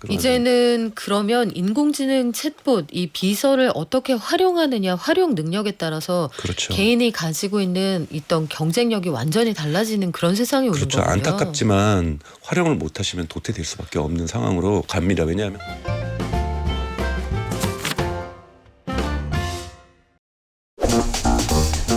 이제는 그러면 인공지능 챗봇 이 비서를 어떻게 활용하느냐, 활용 능력에 따라서 그렇죠. 개인이 가지고 있던 경쟁력이 완전히 달라지는 그런 세상이 오는 그렇죠. 거군요. 안타깝지만 활용을 못하시면 도태될 수밖에 없는 상황으로 갑니다. 왜냐하면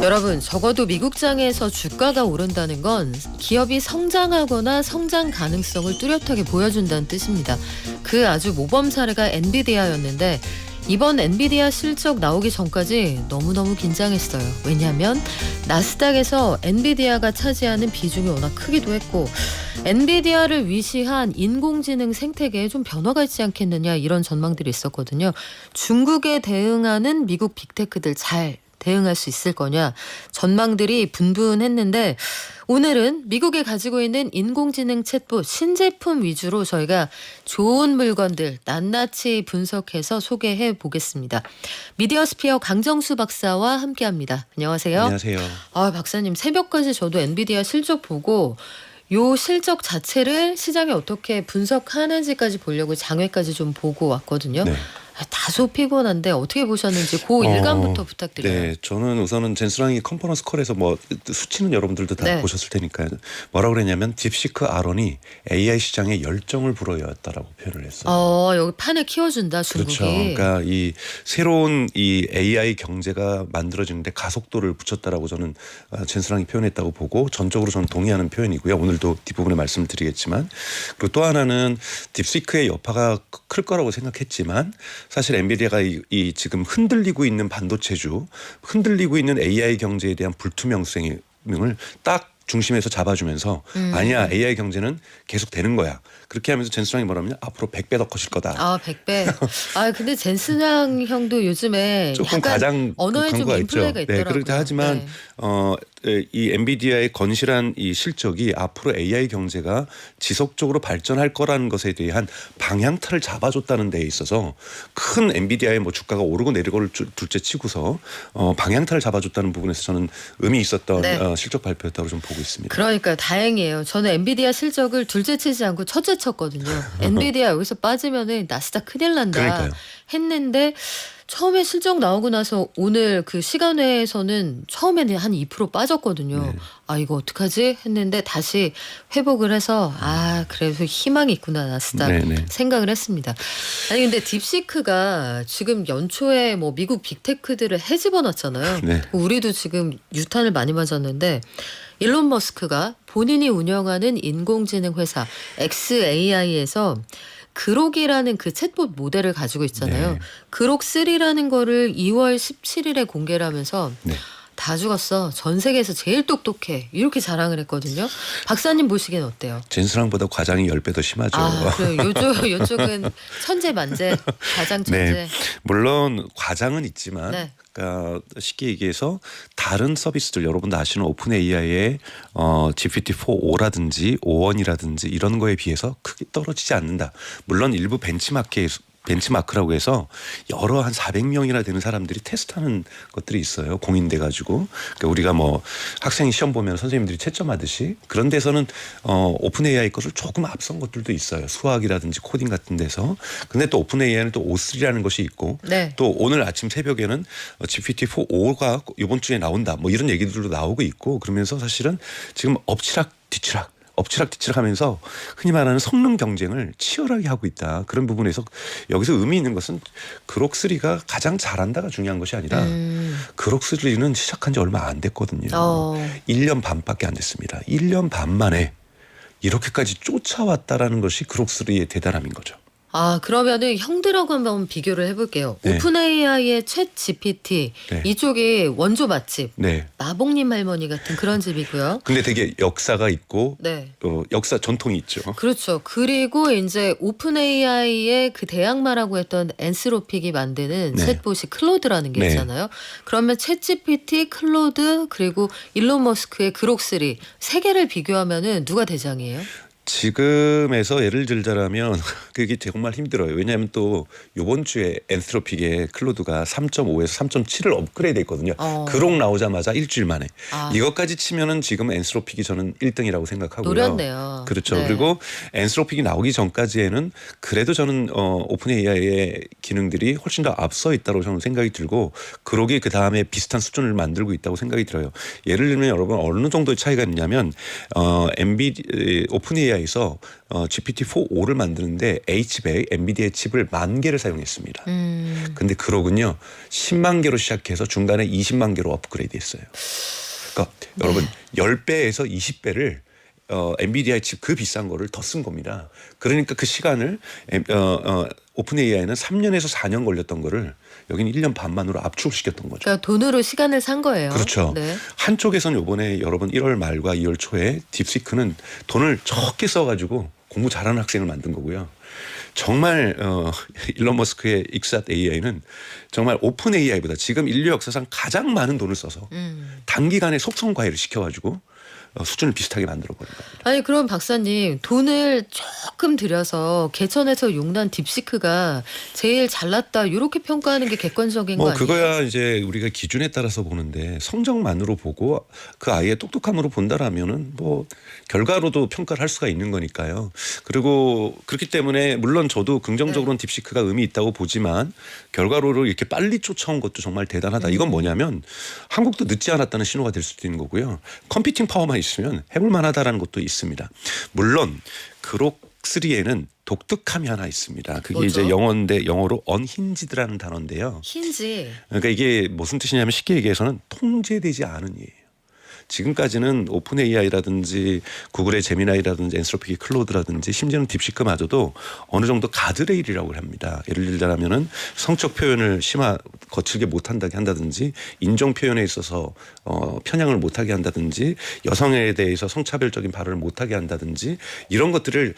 여러분, 적어도 미국장에서 주가가 오른다는 건 기업이 성장하거나 성장 가능성을 뚜렷하게 보여준다는 뜻입니다. 그 아주 모범 사례가 엔비디아였는데 이번 엔비디아 실적 나오기 전까지 너무너무 긴장했어요. 왜냐하면 나스닥에서 엔비디아가 차지하는 비중이 워낙 크기도 했고 엔비디아를 위시한 인공지능 생태계에 좀 변화가 있지 않겠느냐 이런 전망들이 있었거든요. 중국에 대응하는 미국 빅테크들 잘 대응할 수 있을 거냐 전망들이 분분했는데 오늘은 미국에 가지고 있는 인공지능 챗봇 신제품 위주로 저희가 좋은 물건들 낱낱이 분석해서 소개해 보겠습니다. 미디어스피어 강정수 박사와 함께합니다. 안녕하세요. 안녕하세요. 박사님 새벽까지 저도 엔비디아 실적 보고 요 실적 자체를 시장이 어떻게 분석하는지까지 보려고 장외까지 좀 보고 왔거든요. 네. 다소 피곤한데 어떻게 보셨는지 그 일감부터 부탁드려요. 네, 저는 우선은 젠스랑이 컨퍼런스 콜에서 수치는 여러분들도 다 네. 보셨을 테니까요. 뭐라고 그랬냐면 딥시크 아론이 AI 시장에 열정을 불어넣었다라고 표현을 했어요. 여기 판을 키워준다 중국이. 그렇죠. 그러니까 이 새로운 이 AI 경제가 만들어지는데 가속도를 붙였다라고 저는 젠스랑이 표현했다고 보고 전적으로 저는 동의하는 표현이고요. 오늘도 뒷부분에 말씀을 드리겠지만 그리고 또 하나는 딥시크의 여파가 클 거라고 생각했지만 사실 엔비디아가 이 지금 흔들리고 있는 반도체주, 흔들리고 있는 AI 경제에 대한 불투명성을 딱 중심에서 잡아주면서 아니야 AI 경제는 계속 되는 거야. 그렇게 하면서 젠스랑이 뭐라면 앞으로 100배 더 커질 거다. 100배. 근데 젠스랑 형도 요즘에 조금 약간 가장 언어에 좀 광고가 있죠. 인플레가 네, 있더라고요. 그렇다 하지만 이 엔비디아의 건실한 이 실적이 앞으로 AI 경제가 지속적으로 발전할 거라는 것에 대한 방향타를 잡아줬다는 데에 있어서 큰 엔비디아의 주가가 오르고 내리고를 둘째치고서 방향타를 잡아줬다는 부분에서 저는 의미 있었던 네. 실적 발표였다고 좀 보고 있습니다. 그러니까 다행이에요. 저는 엔비디아 실적을 둘째치지 않고 첫째 쳤거든요. 엔비디아 여기서 빠지면은 나스닥 큰일 난다 그러니까요. 했는데 처음에 실적 나오고 나서 오늘 그 시간회에서는 처음에는 한 2% 빠졌거든요. 네. 이거 어떡하지 했는데 다시 회복을 해서 그래도 희망이 있구나 나스닥 네네. 생각을 했습니다. 아니 근데 딥시크가 지금 연초에 미국 빅테크들을 헤집어놨잖아요. 네. 우리도 지금 유탄을 많이 맞았는데 일론 머스크가 본인이 운영하는 인공지능 회사 XAI에서 그록이라는 그 챗봇 모델을 가지고 있잖아요. 네. 그록3라는 거를 2월 17일에 공개를 하면서 네. 다 죽었어. 전 세계에서 제일 똑똑해. 이렇게 자랑을 했거든요. 박사님 보시기엔 어때요? 젠스랑보다 과장이 10배 더 심하죠. 그래요. 요쪽은 천재 만재, 가장 천재. 네. 물론 과장은 있지만 네. 그러니까 쉽게 얘기해서 다른 서비스들 여러분도 아시는 오픈 AI의 GPT-4.5라든지 5원이라든지 이런 거에 비해서 크게 떨어지지 않는다. 물론 일부 벤치마크라고 해서 여러 한 400명이나 되는 사람들이 테스트하는 것들이 있어요. 공인돼 가지고. 그러니까 우리가 학생이 시험 보면 선생님들이 채점하듯이 그런 데서는 오픈 AI 것을 조금 앞선 것들도 있어요. 수학이라든지 코딩 같은 데서. 근데 또 오픈 AI는 또 O3라는 것이 있고 네. 또 오늘 아침 새벽에는 GPT-4.5가 이번 주에 나온다. 이런 얘기들도 나오고 있고 그러면서 사실은 지금 엎치락뒤치락 하면서 흔히 말하는 성능 경쟁을 치열하게 하고 있다. 그런 부분에서 여기서 의미 있는 것은 그록3가 가장 잘한다가 중요한 것이 아니라 그록3는 시작한 지 얼마 안 됐거든요. 1년 반밖에 안 됐습니다. 1년 반 만에 이렇게까지 쫓아왔다라는 것이 그록3의 대단함인 거죠. 그러면은 형들하고 한번 비교를 해볼게요. 네. 오픈 AI의 챗 GPT 네. 이쪽이 원조 맛집. 네. 마봉님 할머니 같은 그런 집이고요. 근데 되게 역사가 있고 네. 역사 전통이 있죠. 그렇죠. 그리고 이제 오픈 AI의 그 대항마라고 했던 엔스로픽이 만드는 네. 챗봇이 클로드라는 게 네. 있잖아요. 그러면 챗 GPT, 클로드 그리고 일론 머스크의 그록3 세 개를 비교하면은 누가 대장이에요? 지금에서 예를 들자면 그게 정말 힘들어요. 왜냐하면 또 이번 주에 엔트로픽의 클로드가 3.5에서 3.7을 업그레이드 했거든요. 그록 나오자마자 일주일 만에. 이것까지 치면은 지금 엔트로픽이 저는 1등이라고 생각하고요. 노렸네요. 그렇죠. 네. 그리고 엔트로픽이 나오기 전까지에는 그래도 저는 오픈 AI의 기능들이 훨씬 더 앞서 있다고 저는 생각이 들고 그록이 그 다음에 비슷한 수준을 만들고 있다고 생각이 들어요. 예를 들면 여러분 어느 정도의 차이가 있냐면 오픈 AI에서 GPT-4.5를 만드는데 H100 엔비디아의 칩을 10,000개를 사용했습니다. 근데 그록은요 10만 개로 시작해서 중간에 20만 개로 업그레이드했어요. 그러니까 여러분 10배에서 20배를 엔비디아의 칩 그 비싼 거를 더 쓴 겁니다. 그러니까 그 시간을 오픈 AI는 3년에서 4년 걸렸던 거를 여기는 1년 반 만으로 압축시켰던 거죠. 그러니까 돈으로 시간을 산 거예요. 그렇죠. 네. 한쪽에서는 이번에 여러분 1월 말과 2월 초에 딥시크는 돈을 적게 써가지고 공부 잘하는 학생을 만든 거고요. 정말 일론 머스크의 익스앗 AI는 정말 오픈 AI보다 지금 인류 역사상 가장 많은 돈을 써서 단기간에 속성 과외를 시켜가지고 수준을 비슷하게 만들어버린 겁니다. 아니 그럼 박사님 돈을 조금 들여서 개천에서 용난 딥시크가 제일 잘났다 이렇게 평가하는 게 객관적인 거 아니에요? 그거야 이제 우리가 기준에 따라서 보는데 성적만으로 보고 그 아이의 똑똑함으로 본다라면은 뭐 결과로도 평가를 할 수가 있는 거니까요. 그리고 그렇기 때문에 물론 저도 긍정적으로는 딥시크가 의미 있다고 보지만 결과로를 이렇게 빨리 쫓아온 것도 정말 대단하다. 이건 뭐냐면 한국도 늦지 않았다는 신호가 될 수도 있는 거고요. 컴퓨팅 파워만 있으면 해볼 만하다라는 것도 있습니다. 물론 그록 3에는 독특함이 하나 있습니다. 그게 뭐죠? 이제 영어로 unhinged라는 단어인데요. 힌지. 그러니까 이게 무슨 뜻이냐면 쉽게 얘기해서는 통제되지 않은 이에요. 지금까지는 오픈 AI라든지 구글의 제미나이라든지 엔트로픽의 클로드라든지 심지어는 딥시크마저도 어느 정도 가드레일이라고 합니다. 예를 들자면은 성적 표현을 거칠게 못한다게 한다든지 인종 표현에 있어서 편향을 못하게 한다든지 여성에 대해서 성차별적인 발언을 못하게 한다든지 이런 것들을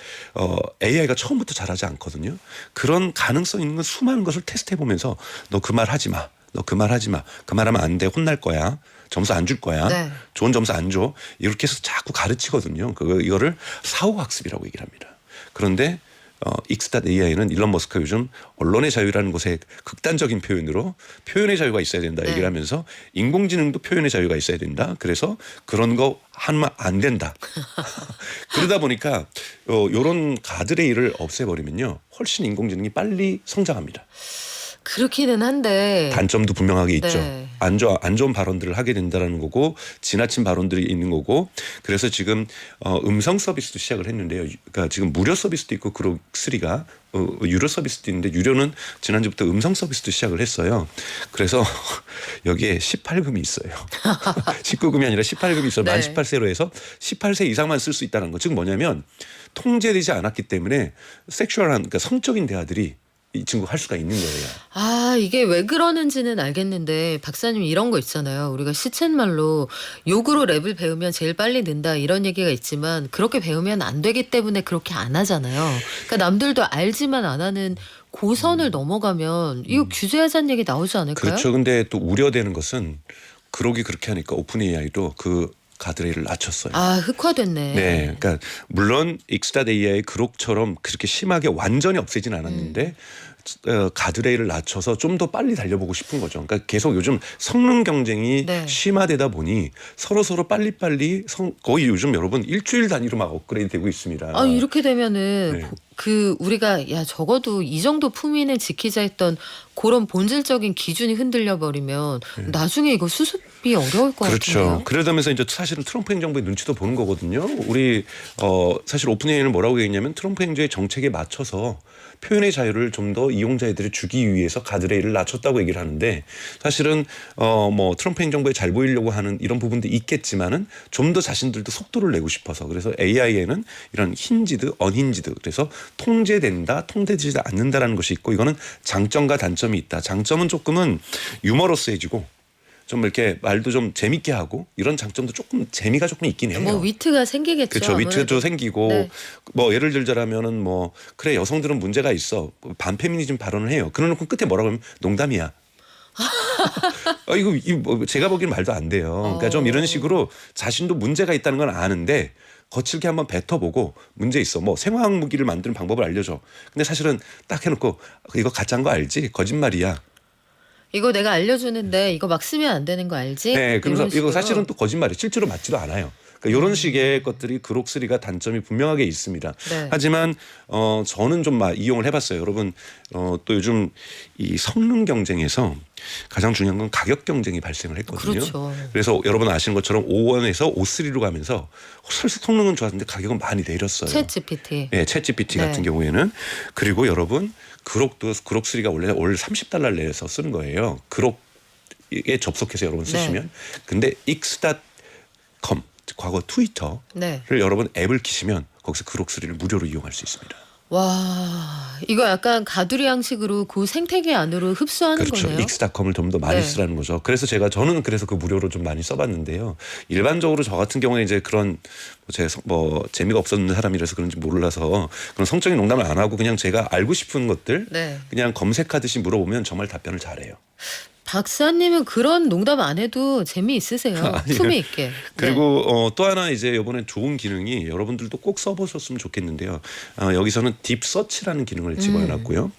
AI가 처음부터 잘하지 않거든요. 그런 가능성 있는 건 수많은 것을 테스트해보면서 너 그 말 하지 마. 너 그 말 하지 마. 그 말하면 안 돼. 혼날 거야. 점수 안 줄 거야. 네. 좋은 점수 안 줘. 이렇게 해서 자꾸 가르치거든요. 이거를 사후학습이라고 얘기를 합니다. 그런데 익스닷 AI는 일론 머스크가 요즘 언론의 자유라는 것에 극단적인 표현으로 표현의 자유가 있어야 된다 얘기를 하면서 인공지능도 표현의 자유가 있어야 된다. 그래서 그런 거 하면 안 된다. 그러다 보니까 이런 가드레일을 없애버리면요. 훨씬 인공지능이 빨리 성장합니다. 그렇기는 한데 단점도 분명하게 있죠. 네. 안 좋은 발언들을 하게 된다는 거고 지나친 발언들이 있는 거고 그래서 지금 음성 서비스도 시작을 했는데요. 그러니까 지금 무료 서비스도 있고 그록 3가 유료 서비스도 있는데 유료는 지난주부터 음성 서비스도 시작을 했어요. 그래서 여기에 18금이 있어요. 19금이 아니라 18금이 있어요. 만 네. 18세로 해서 18세 이상만 쓸 수 있다는 거. 즉 뭐냐면 통제되지 않았기 때문에 섹슈얼한 그러니까 성적인 대화들이 이 친구가 할 수가 있는 거예요. 아 이게 왜 그러는지는 알겠는데 박사님 이런 거 있잖아요. 우리가 시쳇말로 욕으로 랩을 배우면 제일 빨리 는다 이런 얘기가 있지만 그렇게 배우면 안 되기 때문에 그렇게 안 하잖아요. 그러니까 남들도 알지만 안 하는 고선을 넘어가면 이거 규제하자는 얘기 나오지 않을까요? 그렇죠. 근데 또 우려되는 것은 그러기 그렇게 하니까 오픈 AI도 그 가드레일을 낮췄어요. 아 흑화됐네. 네, 그러니까 물론 익스닷 AI의 그록처럼 그렇게 심하게 완전히 없애진 않았는데 가드레일을 낮춰서 좀 더 빨리 달려보고 싶은 거죠. 그러니까 계속 요즘 성능 경쟁이 네. 심화되다 보니 서로 빨리빨리 거의 요즘 여러분 일주일 단위로 막 업그레이드 되고 있습니다. 아 이렇게 되면은 네. 그 우리가 야 적어도 이 정도 품위는 지키자 했던 그런 본질적인 기준이 흔들려 버리면 나중에 이거 수습이 어려울 것 그렇죠. 같은데요. 그러다면서 이제 사실은 트럼프 행정부의 눈치도 보는 거거든요. 우리 사실 오픈 AI는 뭐라고 얘기했냐면 트럼프 행정의 정책에 맞춰서 표현의 자유를 좀 더 이용자들이 주기 위해서 가드레일을 낮췄다고 얘기를 하는데 사실은 뭐 트럼프 행정부에 잘 보이려고 하는 이런 부분도 있겠지만은 좀 더 자신들도 속도를 내고 싶어서 그래서 AI에는 이런 힌지드, 언힌지드 그래서 통제된다, 통제되지 않는다라는 것이 있고 이거는 장점과 단점이 있다. 장점은 조금은 유머러스해지고 좀 이렇게 말도 좀 재밌게 하고 이런 장점도 재미가 조금 있긴 해요. 뭐 위트가 생기겠죠. 그렇죠. 아무래도. 위트도 생기고 네. 뭐 예를 들자면은 뭐 그래 여성들은 문제가 있어 반페미니즘 발언을 해요. 그러놓고 끝에 뭐라고 하면 농담이야. 이거 뭐 제가 보기엔 말도 안 돼요. 그러니까 좀 이런 식으로 자신도 문제가 있다는 건 아는데 거칠게 한번 뱉어보고 문제 있어. 뭐 생화학 무기를 만드는 방법을 알려줘. 근데 사실은 딱 해놓고 이거 가짜인 거 알지? 거짓말이야. 이거 내가 알려주는데 이거 막 쓰면 안 되는 거 알지? 네, 그래서 이런 식으로. 이거 사실은 또 거짓말이 실제로 맞지도 않아요. 그러니까 이런 식의 것들이 그록3가 단점이 분명하게 있습니다. 네. 하지만 저는 좀 이용을 해봤어요. 여러분 또 요즘 이 성능 경쟁에서 가장 중요한 건 가격 경쟁이 발생을 했거든요. 그렇죠. 그래서 여러분 아시는 것처럼 5원에서 5.3로 가면서 성능은 좋았는데 가격은 많이 내렸어요. 챗 GPT. 네, 챗 GPT 네. 같은 경우에는. 그리고 여러분 그록3가 원래 월 $30 내서 쓰는 거예요. 그록에 접속해서 여러분 쓰시면. 근데 x.com 과거 트위터를 네. 여러분 앱을 키시면 거기서 그록3를 무료로 이용할 수 있습니다. 와, 이거 약간 가두리 양식으로 그 생태계 안으로 흡수하는 그렇죠. 거네요. x.com을 좀 더 많이 네. 쓰라는 거죠. 그래서 저는 그래서 그 무료로 좀 많이 써봤는데요. 일반적으로 저 같은 경우에 이제 그런 재미가 없었는 사람이라서 그런지 몰라서 그런 성적인 농담을 안 하고 그냥 제가 알고 싶은 것들 네. 그냥 검색하듯이 물어보면 정말 답변을 잘해요. 박사님은 그런 농담 안 해도 재미있으세요. 아니요. 품위 있게. 그리고 또 하나 이제 이번에 좋은 기능이 여러분들도 꼭 써보셨으면 좋겠는데요. 여기서는 딥 서치라는 기능을 집어넣었고요.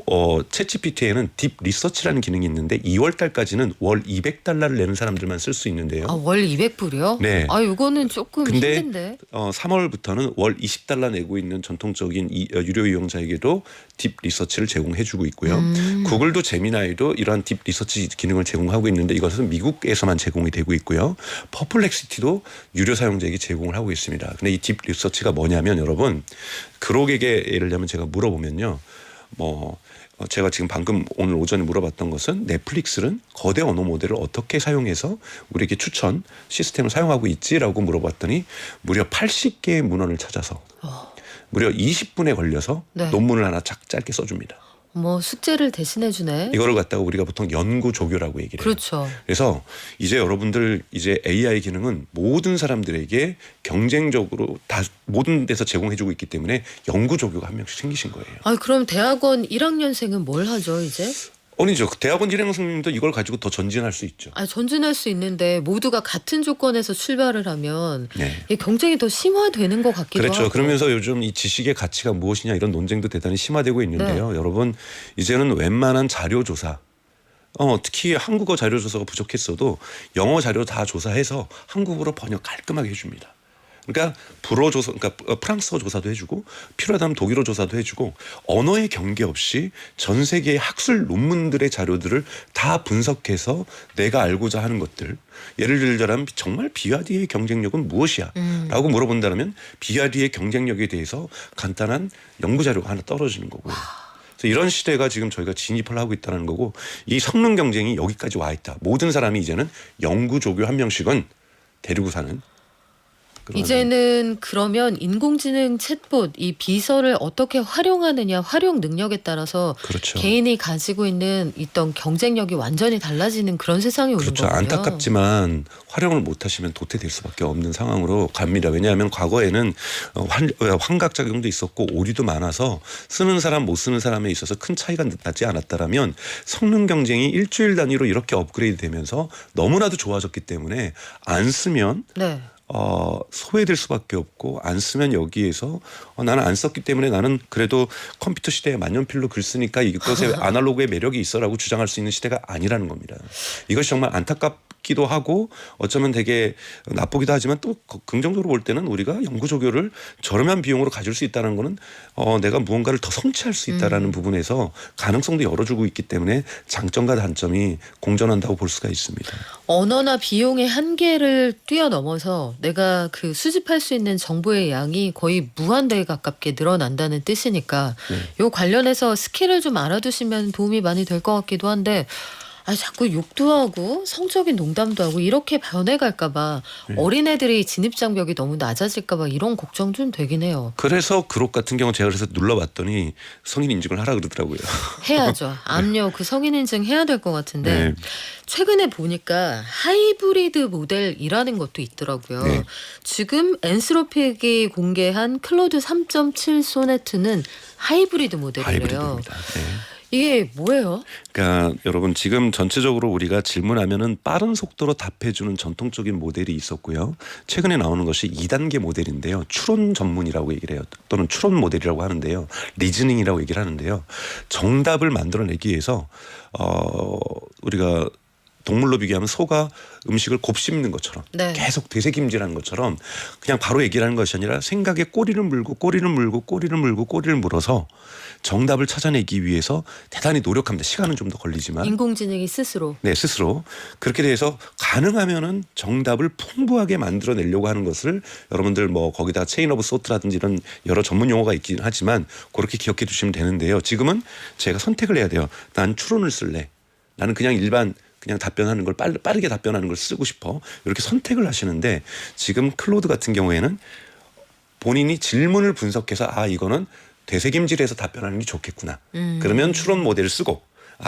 챗 GPT에는 딥 리서치라는 기능이 있는데 2월 달까지는 월 $200를 내는 사람들만 쓸 수 있는데요. 아, 월 200불이요? 네. 아, 이거는 조금 근데 힘든데. 3월부터는 월 $20 내고 있는 전통적인 유료 이용자에게도 딥 리서치를 제공해주고 있고요. 구글도 제미나이도 이러한 딥 리서치 기능을 제공하고 있는데 이것은 미국에서만 제공이 되고 있고요. 퍼플렉시티도 유료 사용자에게 제공을 하고 있습니다. 근데 이 딥 리서치가 뭐냐면 여러분 그록에게 예를 들면 제가 물어보면요. 제가 지금 방금 오늘 오전에 물어봤던 것은 넷플릭스는 거대 언어 모델을 어떻게 사용해서 우리에게 추천 시스템을 사용하고 있지라고 물어봤더니 무려 80개의 문헌을 찾아서 무려 20분에 걸려서 네. 논문을 하나 짧게 써줍니다. 뭐 숙제를 대신해 주네. 이거를 갖다가 우리가 보통 연구조교라고 얘기를 해요. 그렇죠. 그래서 이제 여러분들 이제 AI 기능은 모든 사람들에게 경쟁적으로 다 모든 데서 제공해주고 있기 때문에 연구조교가 한 명씩 생기신 거예요. 아, 그럼 대학원 1학년생은 뭘 하죠, 이제? 아니죠. 대학원 일행선생님도 이걸 가지고 더 전진할 수 있죠. 아, 전진할 수 있는데 모두가 같은 조건에서 출발을 하면 네. 이 경쟁이 더 심화되는 것 같기도 그렇죠. 하고. 그러면서 요즘 이 지식의 가치가 무엇이냐 이런 논쟁도 대단히 심화되고 있는데요. 여러분 이제는 웬만한 자료 조사 특히 한국어 자료 조사가 부족했어도 영어 자료 다 조사해서 한국어로 번역 깔끔하게 해줍니다. 그러니까 프랑스어 조사도 해주고 필요하다면 독일어 조사도 해주고 언어의 경계 없이 전 세계의 학술 논문들의 자료들을 다 분석해서 내가 알고자 하는 것들 예를 들자면 정말 비아디의 경쟁력은 무엇이야? 라고 물어본다면 비아디의 경쟁력에 대해서 간단한 연구 자료가 하나 떨어지는 거고요. 그래서 이런 시대가 지금 저희가 진입을 하고 있다는 거고 이 성능 경쟁이 여기까지 와 있다. 모든 사람이 이제는 연구조교 한 명씩은 데리고 사는 이제는 그러면 인공지능 챗봇 이 비서를 어떻게 활용하느냐 활용 능력에 따라서 그렇죠. 개인이 가지고 있던 경쟁력이 완전히 달라지는 그런 세상이 오는 그렇죠. 거군요. 안타깝지만 활용을 못하시면 도태될 수밖에 없는 상황으로 갑니다. 왜냐하면 과거에는 환각작용도 있었고 오류도 많아서 쓰는 사람 못 쓰는 사람에 있어서 큰 차이가 나지 않았다라면 성능 경쟁이 일주일 단위로 이렇게 업그레이드 되면서 너무나도 좋아졌기 때문에 안 쓰면 네. 소외될 수밖에 없고 안 쓰면 여기에서 나는 안 썼기 때문에 나는 그래도 컴퓨터 시대에 만년필로 글 쓰니까 이것에 아날로그의 매력이 있어라고 주장할 수 있는 시대가 아니라는 겁니다. 이것이 정말 안타깝기도 하고 어쩌면 되게 나쁘기도 하지만 또 긍정적으로 볼 때는 우리가 연구조교를 저렴한 비용으로 가질 수 있다는 거는 내가 무언가를 더 성취할 수 있다라는 부분에서 가능성도 열어주고 있기 때문에 장점과 단점이 공존한다고 볼 수가 있습니다. 언어나 비용의 한계를 뛰어넘어서 내가 그 수집할 수 있는 정보의 양이 거의 무한대에 가깝게 늘어난다는 뜻이니까 요 관련해서 스킬을 좀 알아두시면 도움이 많이 될 것 같기도 한데 자꾸 욕도 하고 성적인 농담도 하고 이렇게 변해갈까 봐 어린애들이 진입장벽이 너무 낮아질까 봐 이런 걱정 좀 되긴 해요. 그래서 그록 같은 경우 제가 그래서 눌러봤더니 성인 인증을 하라 그러더라고요. 해야죠. 압류 그 성인 인증 해야 될 것 같은데 네. 최근에 보니까 하이브리드 모델이라는 것도 있더라고요. 네. 지금 엔스로픽이 공개한 클로드 3.7 소네트는 하이브리드 모델이래요. 하이브리드입니다. 네. 이게 뭐예요? 그러니까 여러분 지금 전체적으로 우리가 질문하면은 빠른 속도로 답해주는 전통적인 모델이 있었고요. 최근에 나오는 것이 2단계 모델인데요. 추론 전문이라고 얘기를 해요. 또는 추론 모델이라고 하는데요. 리즈닝이라고 얘기를 하는데요. 정답을 만들어내기 위해서 우리가 동물로 비교하면 소가 음식을 곱씹는 것처럼 네. 계속 되새김질하는 것처럼 그냥 바로 얘기를 하는 것이 아니라 생각에 꼬리를 물고 꼬리를 물고 꼬리를 물고 꼬리를 물어서 정답을 찾아내기 위해서 대단히 노력합니다. 시간은 좀 더 걸리지만 인공지능이 스스로. 네, 스스로 그렇게 돼서 가능하면은 정답을 풍부하게 만들어내려고 하는 것을 여러분들 뭐 거기다 체인 오브 소트라든지 이런 여러 전문 용어가 있긴 하지만 그렇게 기억해 주시면 되는데요. 지금은 제가 선택을 해야 돼요. 난 추론을 쓸래. 나는 그냥 일반 그냥 답변하는 걸 빠르게 답변하는 걸 쓰고 싶어. 이렇게 선택을 하시는데 지금 클로드 같은 경우에는 본인이 질문을 분석해서 이거는 되새김질해서 답변하는 게 좋겠구나. 그러면 추론 모델을 쓰고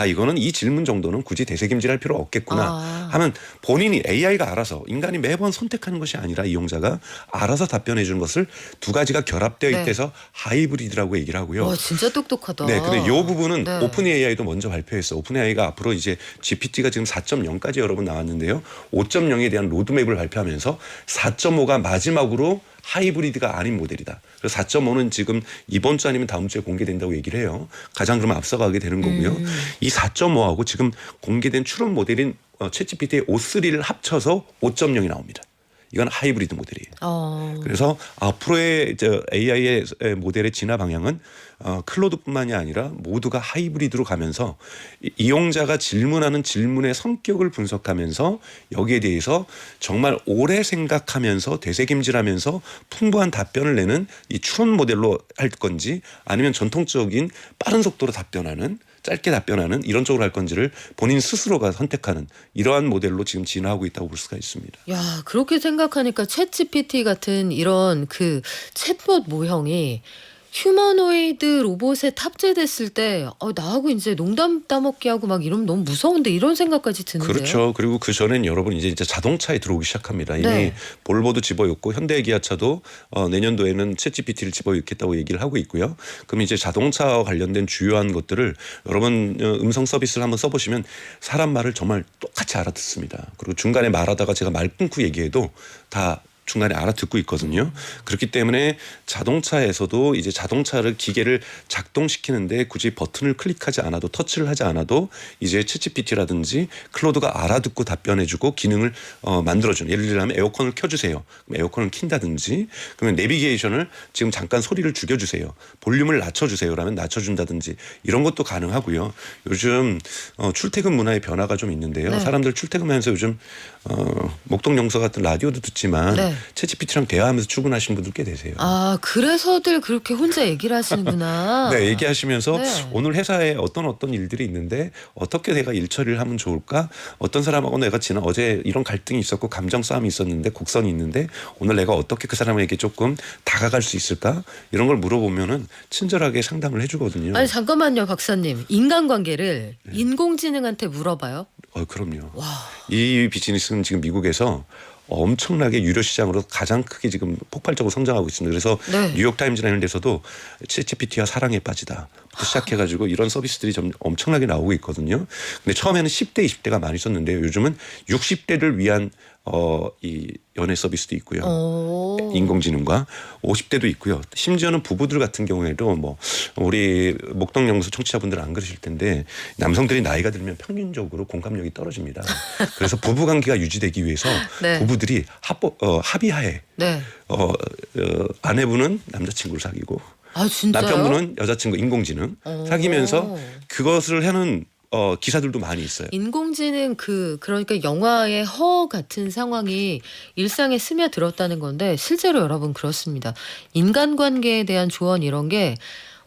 이거는 이 질문 정도는 굳이 되새김질할 필요 없겠구나 하면 본인이 AI가 알아서 인간이 매번 선택하는 것이 아니라 이용자가 알아서 답변해 주는 것을 두 가지가 결합되어 네. 있대서 하이브리드라고 얘기를 하고요. 와, 진짜 똑똑하다. 네, 근데 이 부분은 네. 오픈 AI도 먼저 발표했어. 오픈 AI가 앞으로 이제 GPT가 지금 4.0까지 여러분 나왔는데요. 5.0에 대한 로드맵을 발표하면서 4.5가 마지막으로 하이브리드가 아닌 모델이다. 그래서 4.5는 지금 이번 주 아니면 다음 주에 공개된다고 얘기를 해요. 가장 그러면 앞서가게 되는 거고요. 이 4.5하고 지금 공개된 추론 모델인 챗GPT의 O3를 합쳐서 5.0이 나옵니다. 이건 하이브리드 모델이에요. 그래서 앞으로의 AI의 모델의 진화 방향은 클로드뿐만이 아니라 모두가 하이브리드로 가면서 이용자가 질문하는 질문의 성격을 분석하면서 여기에 대해서 정말 오래 생각하면서 되새김질하면서 풍부한 답변을 내는 이 추론 모델로 할 건지 아니면 전통적인 빠른 속도로 답변하는 짧게 답변하는 이런 쪽으로 할 건지를 본인 스스로가 선택하는 이러한 모델로 지금 진화하고 있다고 볼 수가 있습니다. 야, 그렇게 생각하니까 챗GPT 같은 이런 그 챗봇 모형이 휴머노이드 로봇에 탑재됐을 때 나하고 이제 농담 따먹기 하고 막 이러면 너무 무서운데 이런 생각까지 드는데요. 그렇죠. 그리고 그 전엔 여러분 이제 자동차에 들어오기 시작합니다. 이미 네. 볼보도 집어넣고 현대기아차도 내년도에는 챗GPT를 집어넣겠다고 얘기를 하고 있고요. 그럼 이제 자동차와 관련된 주요한 것들을 여러분 음성 서비스를 한번 써보시면 사람 말을 정말 똑같이 알아듣습니다. 그리고 중간에 말하다가 제가 말 끊고 얘기해도 다 중간에 알아듣고 있거든요. 그렇기 때문에 자동차에서도 이제 자동차를 기계를 작동시키는데 굳이 버튼을 클릭하지 않아도 터치를 하지 않아도 이제 챗GPT라든지 클로드가 알아듣고 답변해주고 기능을 만들어주는 예를 들면 에어컨을 켜주세요. 그럼 에어컨을 킨다든지 그러면 내비게이션을 지금 잠깐 소리를 죽여주세요. 볼륨을 낮춰주세요라면 낮춰준다든지 이런 것도 가능하고요. 요즘 출퇴근 문화의 변화가 좀 있는데요. 네. 사람들 출퇴근하면서 요즘 목동영서 같은 라디오도 듣지만 네. 챗GPT랑 대화하면서 출근하시는 분들 꽤 되세요. 그래서들 그렇게 혼자 얘기를 하시는구나. 네, 얘기하시면서 네. 오늘 회사에 어떤 일들이 있는데 어떻게 내가 일 처리를 하면 좋을까? 어떤 사람하고 내가 어제 이런 갈등이 있었고 감정 싸움이 있었는데 곡선이 있는데 오늘 내가 어떻게 그 사람에게 조금 다가갈 수 있을까? 이런 걸 물어보면은 친절하게 상담을 해주거든요. 아니 잠깐만요, 박사님. 인간관계를 인공지능한테 물어봐요? 그럼요. 와. 이 비즈니스는 지금 미국에서 엄청나게 유료 시장으로 가장 크게 지금 폭발적으로 성장하고 있습니다. 그래서 네. 뉴욕타임즈나 이런 데서도 챗GPT와 사랑에 빠지다 시작해가지고 이런 서비스들이 좀 엄청나게 나오고 있거든요. 근데 처음에는 10대, 20대가 많이 썼는데요. 요즘은 60대를 위한 이 연애 서비스도 있고요. 인공지능과 50대도 있고요. 심지어는 부부들 같은 경우에도 뭐 우리 목동영수 청취자분들은 안 그러실 텐데 남성들이 나이가 들면 평균적으로 공감력이 떨어집니다. 그래서 부부 관계가 유지되기 위해서 네. 부부들이 합의하에 네. 아내분은 남자친구를 사귀고 진짜요? 남편분은 여자친구 인공지능 사귀면서 그것을 하는 기사들도 많이 있어요. 인공지능 그러니까 영화의 허 같은 상황이 일상에 스며들었다는 건데 실제로 여러분 그렇습니다. 인간관계에 대한 조언 이런 게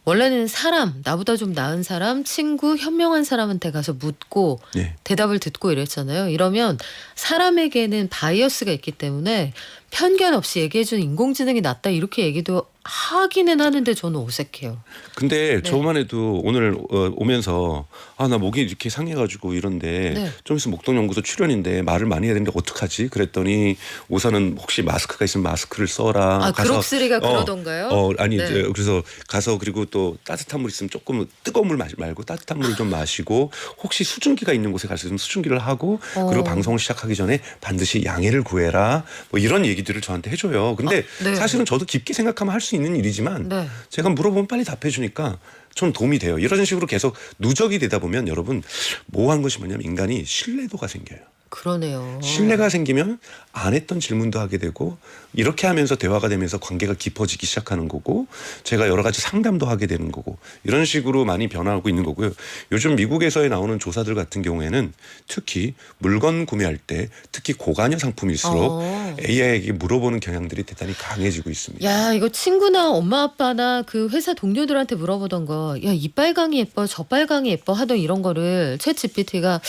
원래는 사람, 나보다 좀 나은 사람, 친구, 현명한 사람한테 가서 묻고 네. 대답을 듣고 이랬잖아요. 이러면 사람에게는 바이어스가 있기 때문에 편견 없이 얘기해주는 인공지능이 낫다 이렇게 얘기도 하기는 하는데 저는 어색해요. 근데 네. 저만 해도 오늘 오면서 나 목이 이렇게 상해가지고 이런데 네. 좀 있으면 목동연구소 출연인데 말을 많이 해야 되는데 어떡하지? 그랬더니 우선은 혹시 마스크가 있으면 마스크를 써라. 아, 그록스리가 그러던가요? 아니 네. 이제 그래서 가서 그리고 또 따뜻한 물 있으면 조금 뜨거운 물 말고 따뜻한 물을 좀 마시고 혹시 수증기가 있는 곳에 가서 좀 수증기를 하고 그리고 방송을 시작하기 전에 반드시 양해를 구해라. 뭐 이런 얘기들을 저한테 해줘요. 근데 네. 사실은 저도 깊게 생각하면 할 수 있는 일이지만 네. 제가 물어보면 빨리 답해 주니까 좀 도움이 돼요. 이런 식으로 계속 누적이 되다 보면 여러분 모호한 것이 뭐냐면 인간이 신뢰도가 생겨요. 그러네요. 신뢰가 생기면 안 했던 질문도 하게 되고 이렇게 하면서 대화가 되면서 관계가 깊어지기 시작하는 거고 제가 여러 가지 상담도 하게 되는 거고 이런 식으로 많이 변화하고 있는 거고요. 요즘 미국에서 나오는 조사들 같은 경우에는 특히 물건 구매할 때 특히 고가녀 상품일수록 AI에게 물어보는 경향들이 대단히 강해지고 있습니다. 야, 이거 친구나 엄마 아빠나 그 회사 동료들한테 물어보던 거, 야, 이 빨강이 예뻐, 저 빨강이 예뻐 하던 이런 거를 챗 GPT가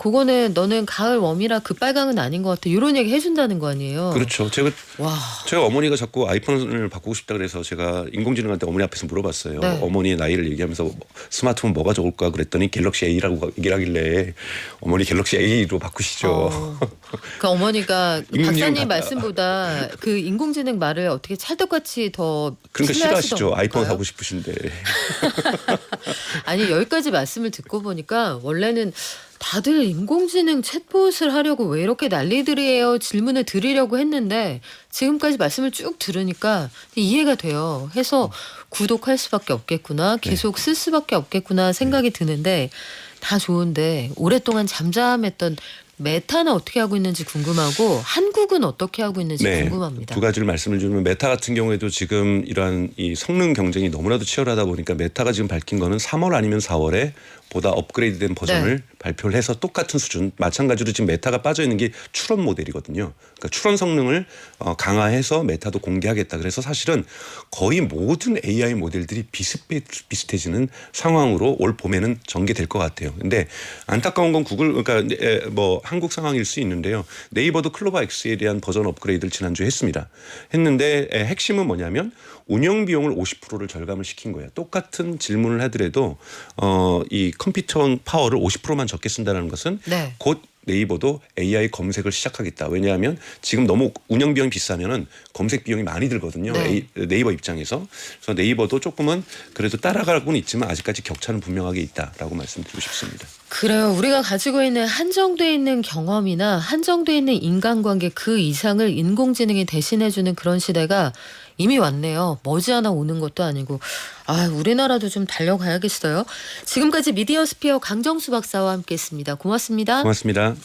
그거는 너는 가을 웜이라 그 빨강은 아닌 것 같아. 이런 얘기 해준다는 거 아니에요? 그렇죠. 제가 와. 어머니가 자꾸 아이폰을 바꾸고 싶다 그래서 제가 인공지능한테 어머니 앞에서 물어봤어요. 네. 어머니의 나이를 얘기하면서 스마트폰 뭐가 좋을까 그랬더니 갤럭시 A라고 얘기를 하길래 어머니 갤럭시 A로 바꾸시죠. 그 어머니가 인공지능 박사님 말씀보다 그 인공지능 말을 어떻게 찰떡같이 더 그러니까 신뢰하시던 싫어하시죠. 아이폰 걸까요? 사고 싶으신데. 아니, 여기까지 말씀을 듣고 보니까 원래는 다들 인공지능 챗봇을 하려고 왜 이렇게 난리들이에요 질문을 드리려고 했는데 지금까지 말씀을 쭉 들으니까 이해가 돼요. 해서 구독할 수밖에 없겠구나, 계속 쓸 수밖에 없겠구나 생각이 드는데 다 좋은데 오랫동안 잠잠했던 메타는 어떻게 하고 있는지 궁금하고 한국은 어떻게 하고 있는지 궁금합니다. 두 가지를 말씀을 드리면 메타 같은 경우에도 지금 이러한 이 성능 경쟁이 너무나도 치열하다 보니까 메타가 지금 밝힌 거는 3월 아니면 4월에 보다 업그레이드된 버전을 발표를 해서 똑같은 수준 마찬가지로 지금 메타가 빠져 있는 게 추론 모델이거든요. 그러니까 추론 성능을 강화해서 메타도 공개하겠다. 그래서 사실은 거의 모든 AI 모델들이 비슷해지는 상황으로 올 봄에는 전개될 것 같아요. 근데 안타까운 건 구글 그러니까 뭐 한국 상황일 수 있는데요. 네이버도 클로바 X에 대한 버전 업그레이드를 지난주에 했습니다. 했는데 핵심은 뭐냐면 운영 비용을 50%를 절감을 시킨 거예요. 똑같은 질문을 하더라도 이 컴퓨터 파워를 50%만 적게 쓴다는 것은 곧 네이버도 AI 검색을 시작하겠다. 왜냐하면 지금 너무 운영 비용이 비싸면은 검색 비용이 많이 들거든요. 네이버 입장에서. 그래서 네이버도 조금은 그래도 따라가고는 있지만 아직까지 격차는 분명하게 있다라고 말씀드리고 싶습니다. 그래요. 우리가 가지고 있는 한정돼 있는 경험이나 한정돼 있는 인간관계 그 이상을 인공지능이 대신해주는 그런 시대가 이미 왔네요. 머지않아 오는 것도 아니고. 우리나라도 좀 달려가야겠어요. 지금까지 미디어 스피어 강정수 박사와 함께했습니다. 고맙습니다. 고맙습니다.